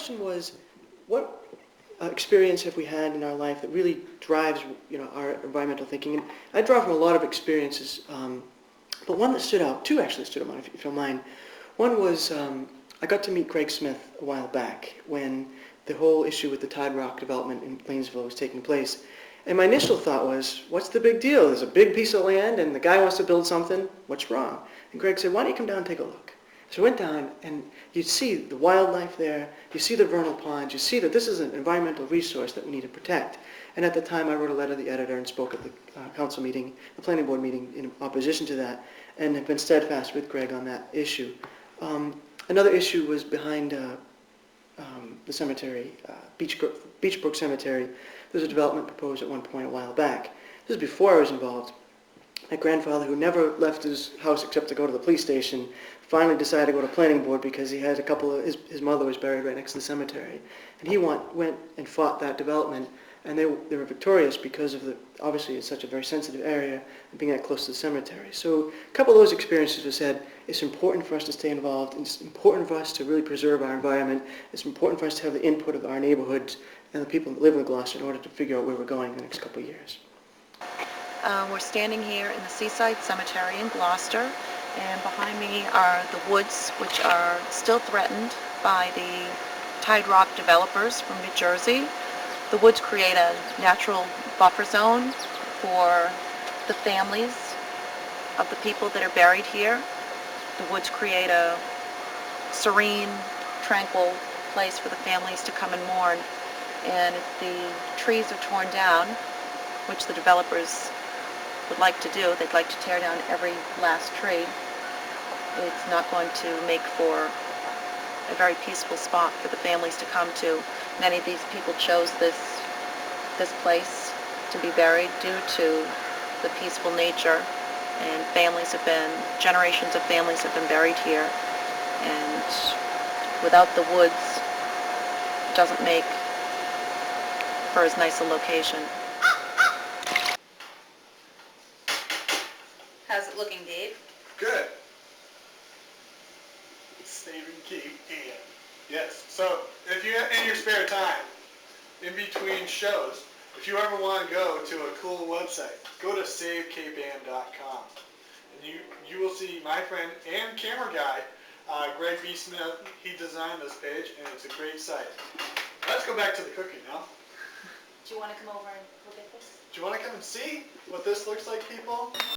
question was, what experience have we had in our life that really drives, our environmental thinking? And I draw from a lot of experiences, but one that stood out, two actually stood out, if you don't mind. One was I got to meet Greg Smith a while back when the whole issue with the Tide Rock development in Plainsville was taking place. And my initial thought was, what's the big deal? There's a big piece of land and the guy wants to build something. What's wrong? And Greg said, why don't you come down and take a look? So I went down and you see the wildlife there, you see the vernal ponds, you see that this is an environmental resource that we need to protect. And at the time I wrote a letter to the editor and spoke at the council meeting, the planning board meeting in opposition to that, and have been steadfast with Greg on that issue. Another issue was behind the cemetery, Beechbrook Cemetery. There was a development proposed at one point a while back. This is before I was involved. My grandfather, who never left his house except to go to the police station, finally decided to go to planning board because he had a couple of, his mother was buried right next to the cemetery. And he went and fought that development, and they were victorious because of obviously it's such a very sensitive area and being that close to the cemetery. So a couple of those experiences have said it's important for us to stay involved, and it's important for us to really preserve our environment, it's important for us to have the input of our neighborhoods and the people that live in Gloucester in order to figure out where we're going in the next couple of years. We're standing here in the Seaside Cemetery in Gloucester, and behind me are the woods, which are still threatened by the Tide Rock developers from New Jersey. The woods create a natural buffer zone for the families of the people that are buried here. The woods create a serene, tranquil place for the families to come and mourn. And if the trees are torn down, which the developers would like to do, they'd like to tear down every last tree, it's not going to make for a very peaceful spot for the families to come to. Many of these people chose this place to be buried due to the peaceful nature, and generations of families have been buried here, and without the woods, it doesn't make for as nice a location. How's it looking, Dave? Good. Saving Cape Ann. Yes. So if you in your spare time, in between shows, if you ever want to go to a cool website, go to savecapeann.com, and you will see my friend and camera guy, Greg B. Smith. He designed this page, and it's a great site. Let's go back to the cooking now. Do you want to come over and look at this? Do you want to come and see what this looks like, people?